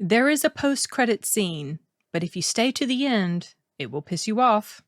There is a post-credit scene, but if you stay to the end, it will piss you off.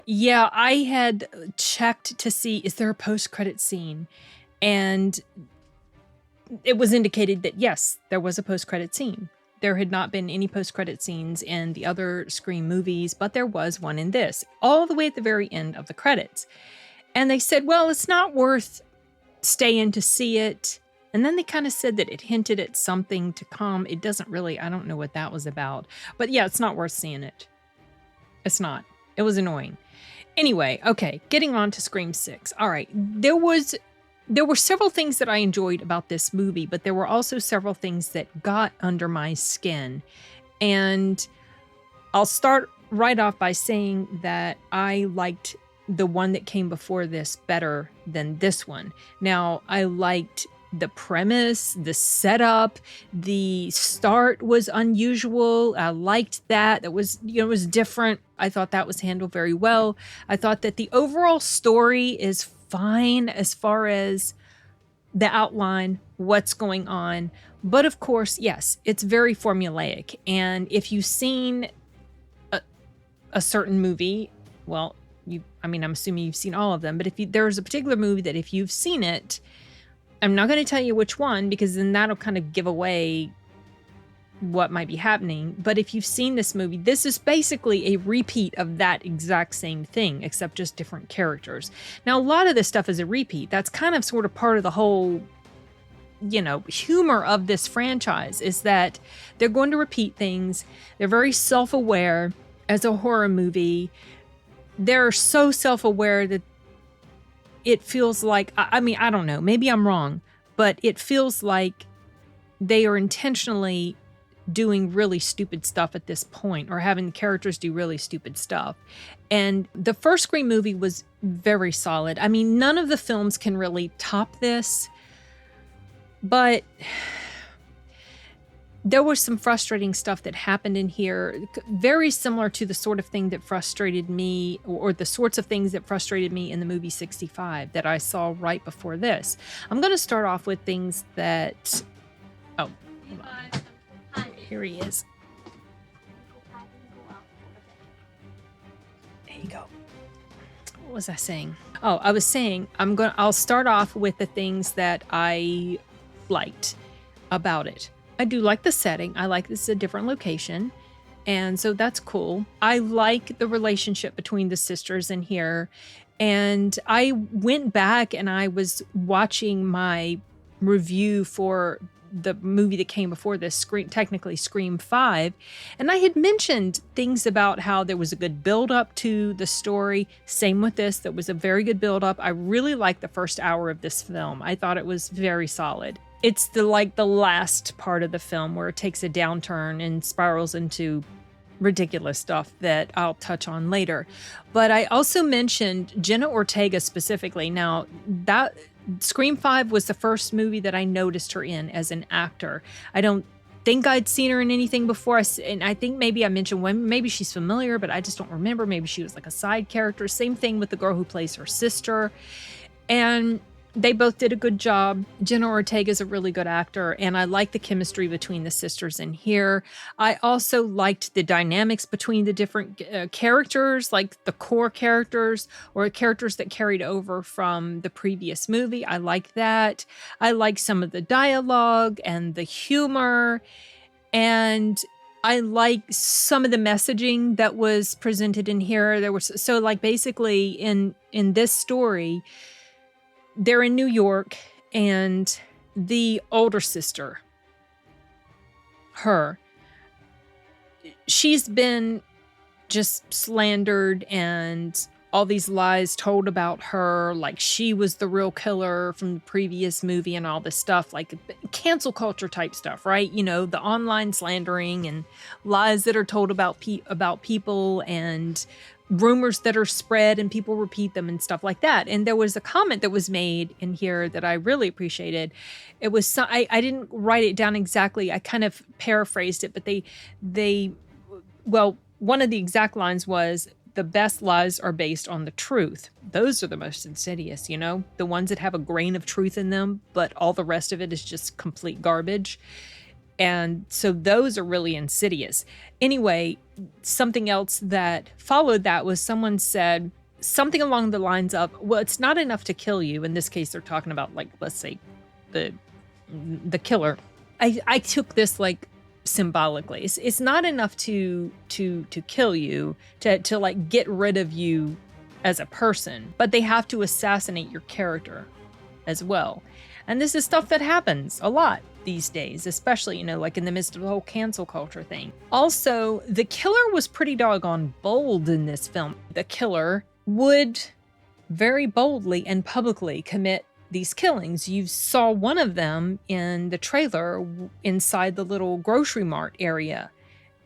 Yeah, I had checked to see, is there a post-credit scene? And it was indicated that, yes, there was a post-credit scene. There had not been any post-credit scenes in the other Scream movies, but there was one in this, all the way at the very end of the credits. And they said, well, it's not worth staying to see it. And then they kind of said that it hinted at something to come. It doesn't really, I don't know what that was about. But yeah, it's not worth seeing it. It's not. It was annoying. Anyway, okay, getting on to Scream 6. All right, there were several things that I enjoyed about this movie, but there were also several things that got under my skin. And I'll start right off by saying that I liked the one that came before this better than this one. Now, I liked the premise, the setup, the start was unusual. I liked that. That was, it was different. I thought that was handled very well. I thought that the overall story is fine as far as the outline, what's going on. But of course, yes, it's very formulaic. And if you've seen a certain movie, well, I'm assuming you've seen all of them, but there's a particular movie that if you've seen it, I'm not going to tell you which one, because then that'll kind of give away what might be happening. But if you've seen this movie, this is basically a repeat of that exact same thing, except just different characters. Now, a lot of this stuff is a repeat. That's kind of sort of part of the whole, humor of this franchise, is that they're going to repeat things. They're very self-aware as a horror movie. They're so self-aware that it feels like, I don't know, maybe I'm wrong, but it feels like they are intentionally doing really stupid stuff at this point, or having the characters do really stupid stuff. And the first Scream movie was very solid. None of the films can really top this, but there was some frustrating stuff that happened in here, very similar to the sort of thing that frustrated me, or the sorts of things that frustrated me in the movie 65 that I saw right before this. I'm going to start off with things that... Oh, hold on. Here he is. There you go. What was I saying? Oh, I was saying I'll start off with the things that I liked about it. I do like the setting. I like this is a different location. And so that's cool. I like the relationship between the sisters in here. And I went back and I was watching my review for the movie that came before this, technically Scream 5. And I had mentioned things about how there was a good build up to the story. Same with this. There was a very good build up. I really liked the first hour of this film. I thought it was very solid. It's the last part of the film where it takes a downturn and spirals into ridiculous stuff that I'll touch on later. But I also mentioned Jenna Ortega specifically. Now, that Scream 5 was the first movie that I noticed her in as an actor. I don't think I'd seen her in anything before. And I think maybe I mentioned when maybe she's familiar, but I just don't remember. Maybe she was like a side character. Same thing with the girl who plays her sister. And they both did a good job. Jenna Ortega is a really good actor, and I like the chemistry between the sisters in here. I also liked the dynamics between the different characters, like the core characters or characters that carried over from the previous movie. I like that. I like some of the dialogue and the humor, and I like some of the messaging that was presented in here. There was basically in this story, they're in New York, and the older sister, she's been just slandered and all these lies told about her, like she was the real killer from the previous movie and all this stuff, like cancel culture type stuff, right? The online slandering and lies that are told about people, and rumors that are spread and people repeat them and stuff like that. And there was a comment that was made in here that I really appreciated. It was, I didn't write it down exactly. I kind of paraphrased it, but one of the exact lines was the best lies are based on the truth. Those are the most insidious, you know, the ones that have a grain of truth in them, but all the rest of it is just complete garbage. And so those are really insidious. Anyway, something else that followed that was someone said something along the lines of, well, it's not enough to kill you. In this case, they're talking about, like, let's say the killer. I took this like symbolically. It's not enough to kill you, to like get rid of you as a person, but they have to assassinate your character as well. And this is stuff that happens a lot these days, especially, you know, like in the midst of the whole cancel culture thing. Also, the killer was pretty doggone bold in this film. The killer would very boldly and publicly commit these killings. You saw one of them in the trailer inside the little grocery mart area.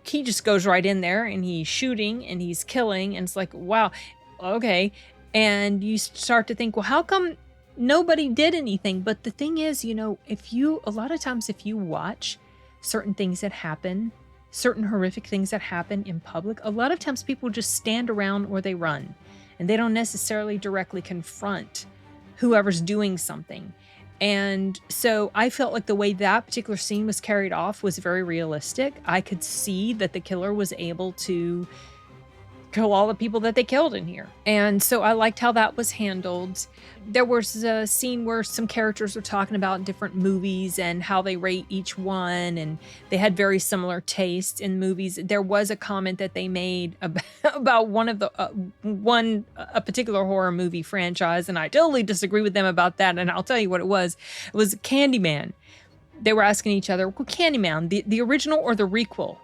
He just goes right in there and he's shooting and he's killing, and it's like, wow, okay. And you start to think, well, how come nobody did anything? But the thing is, you know, a lot of times if you watch certain things that happen, certain horrific things that happen in public, a lot of times people just stand around or they run, and they don't necessarily directly confront whoever's doing something. And so I felt like the way that particular scene was carried off was very realistic. I could see that the killer was able to kill all the people that they killed in here. And so I liked how that was handled. There was a scene where some characters were talking about different movies and how they rate each one, and they had very similar tastes in movies. There was a comment that they made about one of the a particular horror movie franchise, and I totally disagree with them about that, and I'll tell you what it was. It was Candyman. They were asking each other, well, Candyman, the original or the requel?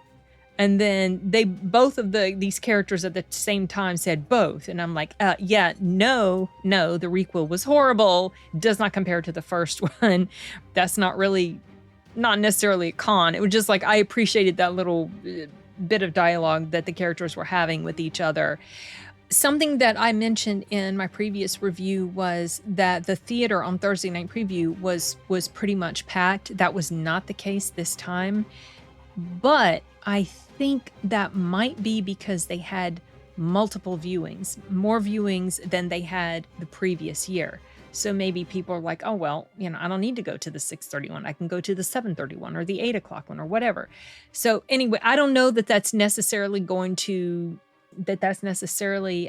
And then both of these characters at the same time said both. And I'm like, yeah, no, the requel was horrible. Does not compare to the first one. That's not necessarily a con. It was just like, I appreciated that little bit of dialogue that the characters were having with each other. Something that I mentioned in my previous review was that the theater on Thursday Night Preview was pretty much packed. That was not the case this time. But I think that might be because they had multiple viewings, more viewings than they had the previous year. So maybe people are like, oh, well, you know, I don't need to go to the 6:30 one. I can go to the 7:30 one or the 8 o'clock one or whatever. So anyway, I don't know that that's necessarily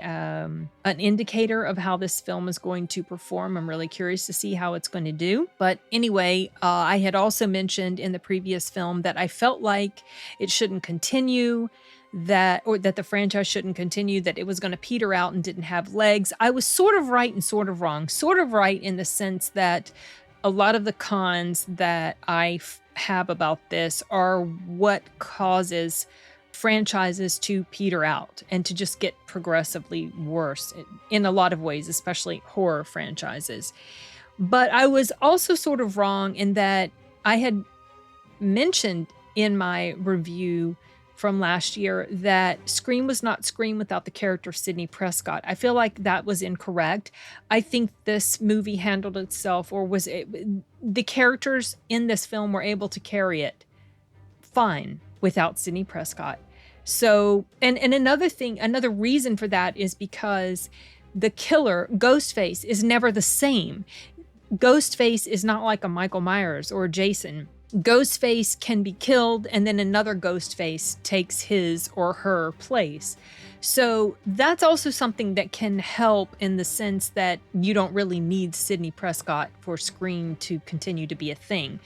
an indicator of how this film is going to perform. I'm really curious to see how it's going to do. But anyway, I had also mentioned in the previous film that I felt like it shouldn't continue, that the franchise shouldn't continue, that it was going to peter out and didn't have legs. I was sort of right and sort of wrong. Sort of right in the sense that a lot of the cons that I have about this are what causes franchises to peter out and to just get progressively worse in a lot of ways, especially horror franchises. But I was also sort of wrong in that I had mentioned in my review from last year that Scream was not Scream without the character Sidney Prescott. I feel like that was incorrect. I think this movie handled itself, the characters in this film were able to carry it fine without Sidney Prescott. So, and another reason for that is because the killer, Ghostface, is never the same. Ghostface is not like a Michael Myers or a Jason. Ghostface can be killed and then another Ghostface takes his or her place. So that's also something that can help in the sense that you don't really need Sidney Prescott for Scream to continue to be a thing.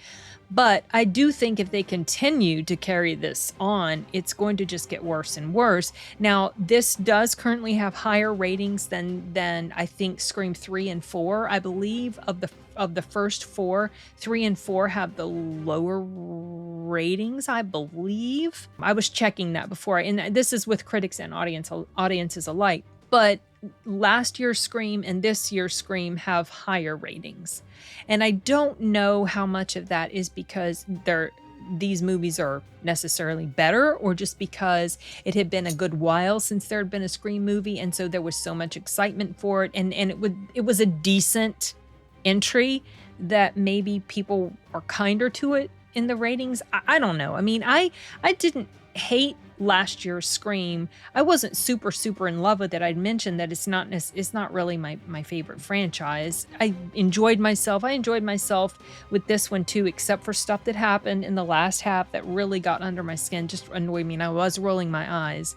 But I do think if they continue to carry this on, it's going to just get worse and worse. Now, this does currently have higher ratings than I think Scream 3 and 4. I believe of the first four, 3 and 4 have the lower ratings, I believe. I was checking that before, and this is with critics and audiences alike. But last year's Scream and this year's Scream have higher ratings. And I don't know how much of that is because these movies are necessarily better, or just because it had been a good while since there had been a Scream movie, and so there was so much excitement for it, and it was a decent entry that maybe people are kinder to it in the ratings. I don't know. I mean, I didn't hate last year's Scream. I wasn't super in love with it. I'd mentioned that it's not really my favorite franchise. I enjoyed myself with this one too, except for stuff that happened in the last half that really got under my skin, just annoyed me, and I was rolling my eyes.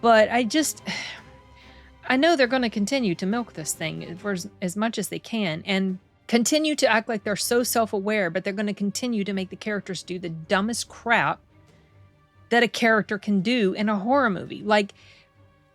But I know they're going to continue to milk this thing for as much as they can, and continue to act like they're so self-aware, but they're going to continue to make the characters do the dumbest crap that a character can do in a horror movie. Like,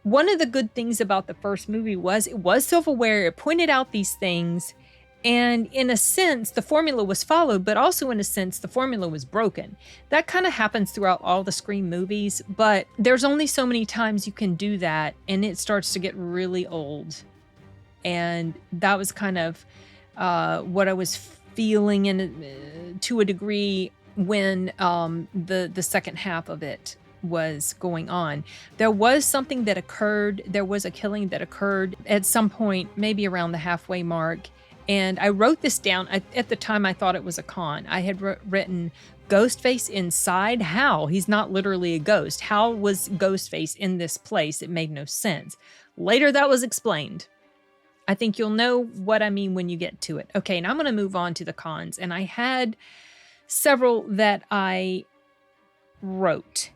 one of the good things about the first movie was it was self-aware, it pointed out these things, and in a sense, the formula was followed, but also in a sense, the formula was broken. That kind of happens throughout all the Scream movies, but there's only so many times you can do that, and it starts to get really old. And that was kind of what I was feeling to a degree when the second half of it was going on. There was something that occurred. There was a killing that occurred at some point, maybe around the halfway mark. And I wrote this down. At the time, I thought it was a con. I had written Ghostface inside. How? He's not literally a ghost. How was Ghostface in this place? It made no sense. Later, that was explained. I think you'll know what I mean when you get to it. Okay, now I'm going to move on to the cons. And I had several that I wrote.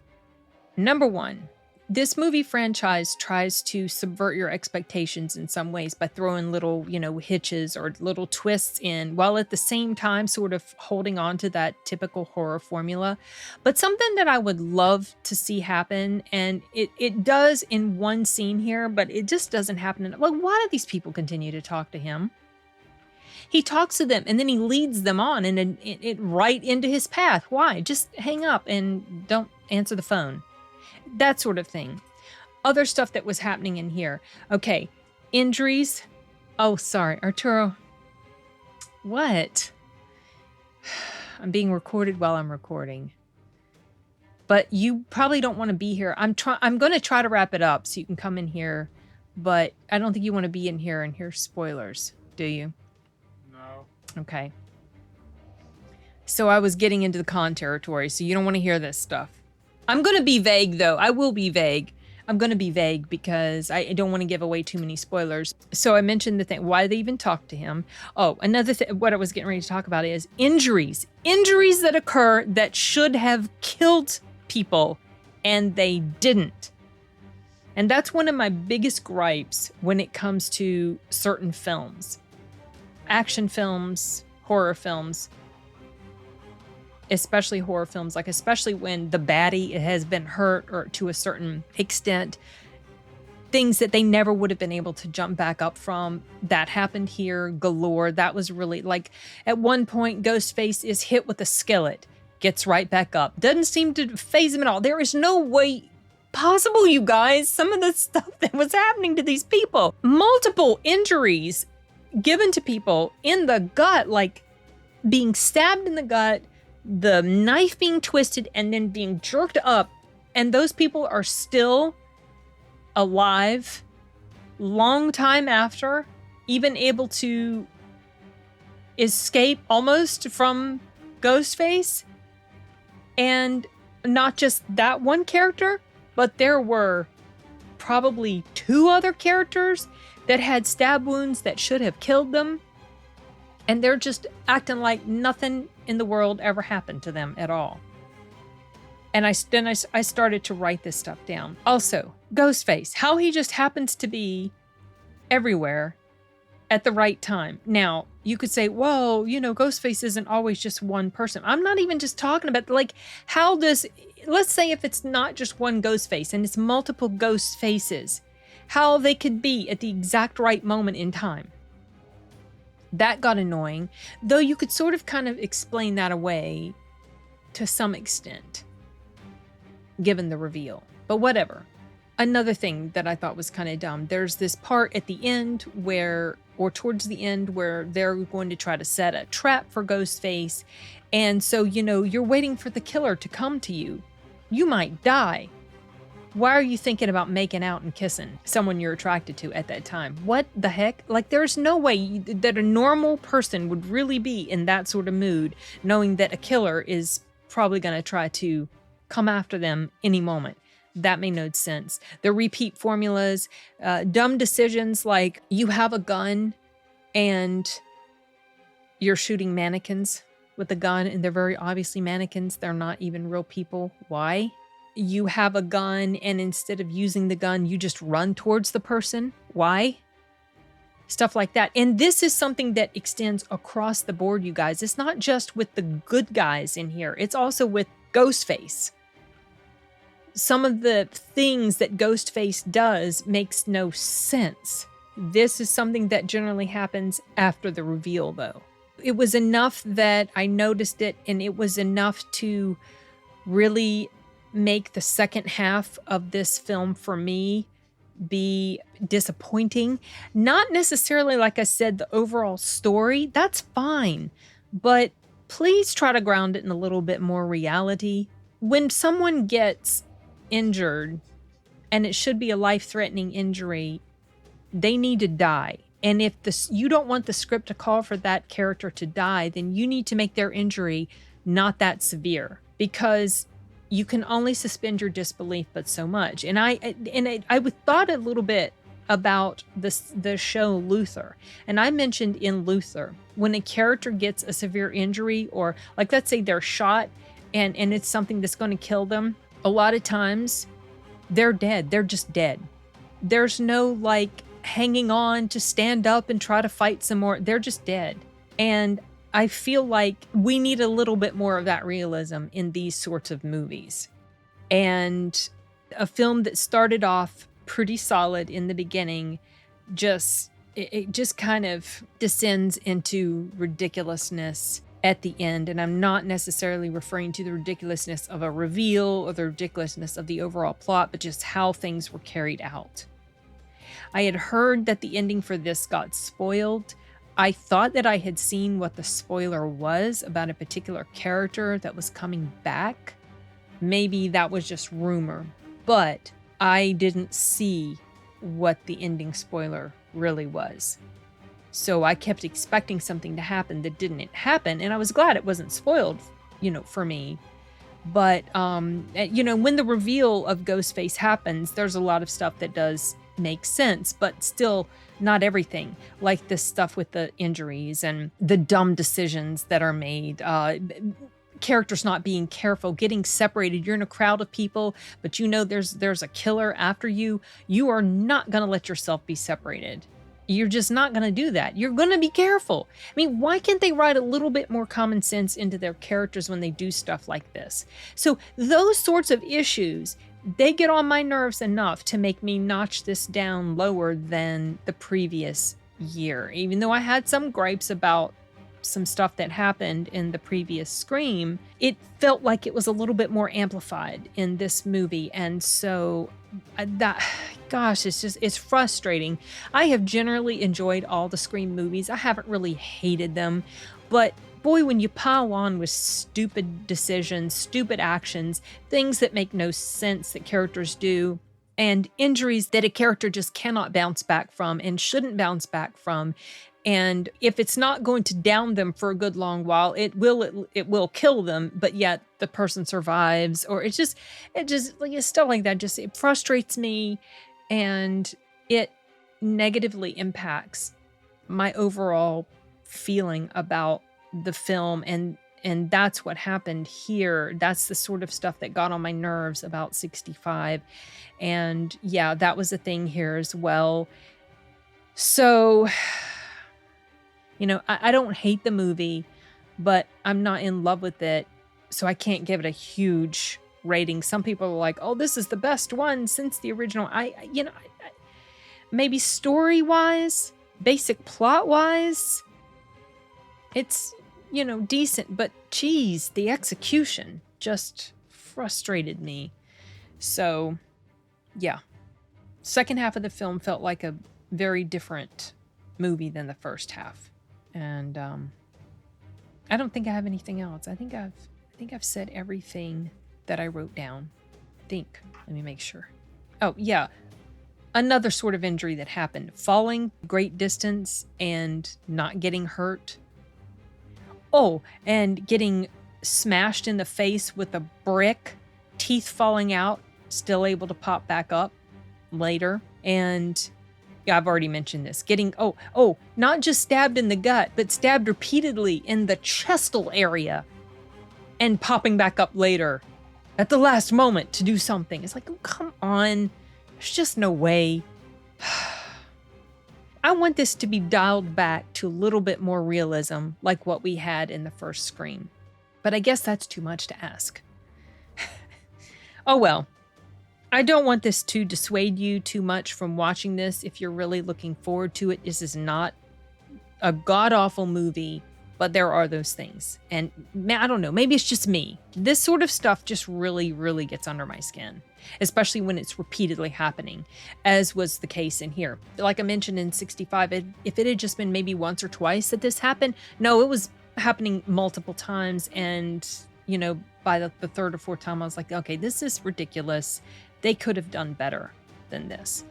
Number one, this movie franchise tries to subvert your expectations in some ways by throwing little, hitches or little twists in, while at the same time sort of holding on to that typical horror formula. But something that I would love to see happen, and it does in one scene here, but it just doesn't happen. Like, why do these people continue to talk to him? He talks to them and then he leads them on and it right into his path. Why? Just hang up and don't answer the phone. That sort of thing. Other stuff that was happening in here. Okay, injuries. Oh, sorry, Arturo. What? I'm being recorded while I'm recording. But you probably don't want to be here. I'm going to try to wrap it up so you can come in here. But I don't think you want to be in here and hear spoilers, do you? No. Okay. So I was getting into the con territory, so you don't want to hear this stuff. I'm going to be vague, though. I will be vague. I'm going to be vague because I don't want to give away too many spoilers. So I mentioned the thing, why they even talk to him. Oh, another thing, what I was getting ready to talk about is injuries. Injuries that occur that should have killed people, and they didn't. And that's one of my biggest gripes when it comes to certain films. Action films, horror films. Especially horror films, like especially when the baddie has been hurt or to a certain extent, things that they never would have been able to jump back up from. That happened here galore. That was really like at one point, Ghostface is hit with a skillet, gets right back up. Doesn't seem to faze him at all. There is no way possible, you guys. Some of the stuff that was happening to these people, multiple injuries given to people in the gut, like being stabbed in the gut, the knife being twisted and then being jerked up, and those people are still alive long time after, even able to escape almost from Ghostface. And not just that one character, but there were probably 2 other characters that had stab wounds that should have killed them. And they're just acting like nothing in the world ever happened to them at all. And I started to write this stuff down. Also, Ghostface, how he just happens to be everywhere at the right time. Now, you could say, well, Ghostface isn't always just one person. I'm not even just talking about, like, let's say if it's not just one Ghostface and it's multiple ghost faces, how they could be at the exact right moment in time. That got annoying, though you could sort of kind of explain that away to some extent, given the reveal. But whatever. Another thing that I thought was kind of dumb, there's this part at the end towards the end where they're going to try to set a trap for Ghostface. And so, you're waiting for the killer to come to you. You might die. Why are you thinking about making out and kissing someone you're attracted to at that time? What the heck? Like, there's no way that a normal person would really be in that sort of mood, knowing that a killer is probably going to try to come after them any moment. That made no sense. The repeat formulas, dumb decisions like you have a gun and you're shooting mannequins with a gun, and they're very obviously mannequins. They're not even real people. Why? You have a gun, and instead of using the gun, you just run towards the person. Why? Stuff like that. And this is something that extends across the board, you guys. It's not just with the good guys in here. It's also with Ghostface. Some of the things that Ghostface does makes no sense. This is something that generally happens after the reveal, though. It was enough that I noticed it, and it was enough to really make the second half of this film for me be disappointing. Not necessarily, like I said, the overall story. That's fine. But please try to ground it in a little bit more reality. When someone gets injured, and it should be a life-threatening injury, they need to die. And if you don't want the script to call for that character to die, then you need to make their injury not that severe, because you can only suspend your disbelief but so much. And I thought a little bit about the show Luther. And I mentioned in Luther, when a character gets a severe injury, or like, let's say they're shot and it's something that's going to kill them, a lot of times they're dead. They're just dead. There's no like hanging on to stand up and try to fight some more. They're just dead. And I feel like we need a little bit more of that realism in these sorts of movies. And a film that started off pretty solid in the beginning, it just kind of descends into ridiculousness at the end. And I'm not necessarily referring to the ridiculousness of a reveal or the ridiculousness of the overall plot, but just how things were carried out. I had heard that the ending for this got spoiled. I thought that I had seen what the spoiler was about a particular character that was coming back. Maybe that was just rumor, but I didn't see what the ending spoiler really was. So I kept expecting something to happen that didn't happen, and I was glad it wasn't spoiled, for me. But, when the reveal of Ghostface happens, there's a lot of stuff that does make sense, but still not everything, like this stuff with the injuries and the dumb decisions that are made, characters not being careful, getting separated. You're in a crowd of people, but there's a killer after you. You are not going to let yourself be separated. You're just not going to do that. You're going to be careful. I mean, why can't they write a little bit more common sense into their characters when they do stuff like this? So those sorts of issues, they get on my nerves enough to make me notch this down lower than the previous year. Even though I had some gripes about some stuff that happened in the previous Scream, it felt like it was a little bit more amplified in this movie. And so it's frustrating. I have generally enjoyed all the Scream movies. I haven't really hated them, but boy, when you pile on with stupid decisions, stupid actions, things that make no sense that characters do, and injuries that a character just cannot bounce back from and shouldn't bounce back from. And if it's not going to down them for a good long while, it will kill them, but yet the person survives. Or it just like stuff like that. It frustrates me, and it negatively impacts my overall feeling about the film. And that's what happened here. That's the sort of stuff that got on my nerves about 65. And yeah, that was a thing here as well. So, I don't hate the movie, but I'm not in love with it, so I can't give it a huge rating. Some people are like, "Oh, this is the best one since the original." Maybe story-wise, basic plot-wise, it's, decent, but geez, the execution just frustrated me. So, yeah. Second half of the film felt like a very different movie than the first half. And I don't think I have anything else. I think I've said everything that I wrote down. Let me make sure. Oh, yeah. Another sort of injury that happened. Falling great distance and not getting hurt. Oh, and getting smashed in the face with a brick, teeth falling out. still able to pop back up later. And yeah, I've already mentioned this. Getting, not just stabbed in the gut, but stabbed repeatedly in the chestal area and popping back up later at the last moment to do something. It's like, oh, come on. There's just no way. I want this to be dialed back to a little bit more realism like what we had in the first Scream. But I guess that's too much to ask. Oh well. I don't want this to dissuade you too much from watching this if you're really looking forward to it. This is not a god-awful movie, but there are those things. And I don't know, maybe it's just me. This sort of stuff just really, really gets under my skin, especially when it's repeatedly happening, as was the case in here. Like I mentioned in 65, if it had just been maybe once or twice that this happened, no, it was happening multiple times. And, you know, by the third or fourth time, I was like, okay, this is ridiculous. They could have done better than this.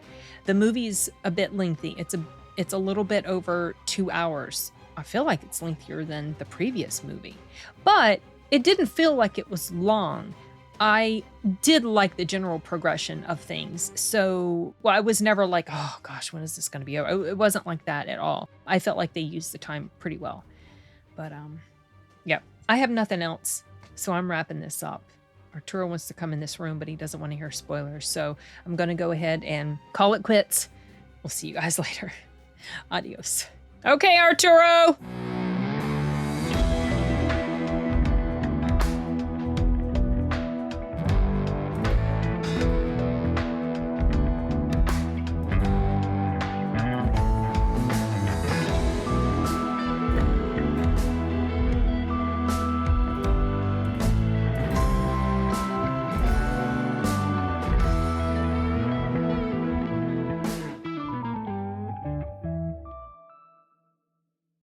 The movie's a bit lengthy. It's a little bit over 2 hours. I feel like it's lengthier than the previous movie, but it didn't feel like it was long. I did like the general progression of things. So, well, I was never like, oh gosh, when is this going to be over? It wasn't like that at all. I felt like they used the time pretty well. But yeah, I have nothing else. So I'm wrapping this up. Arturo wants to come in this room, but he doesn't want to hear spoilers. So I'm going to go ahead and call it quits. We'll see you guys later. Adios. Okay, Arturo.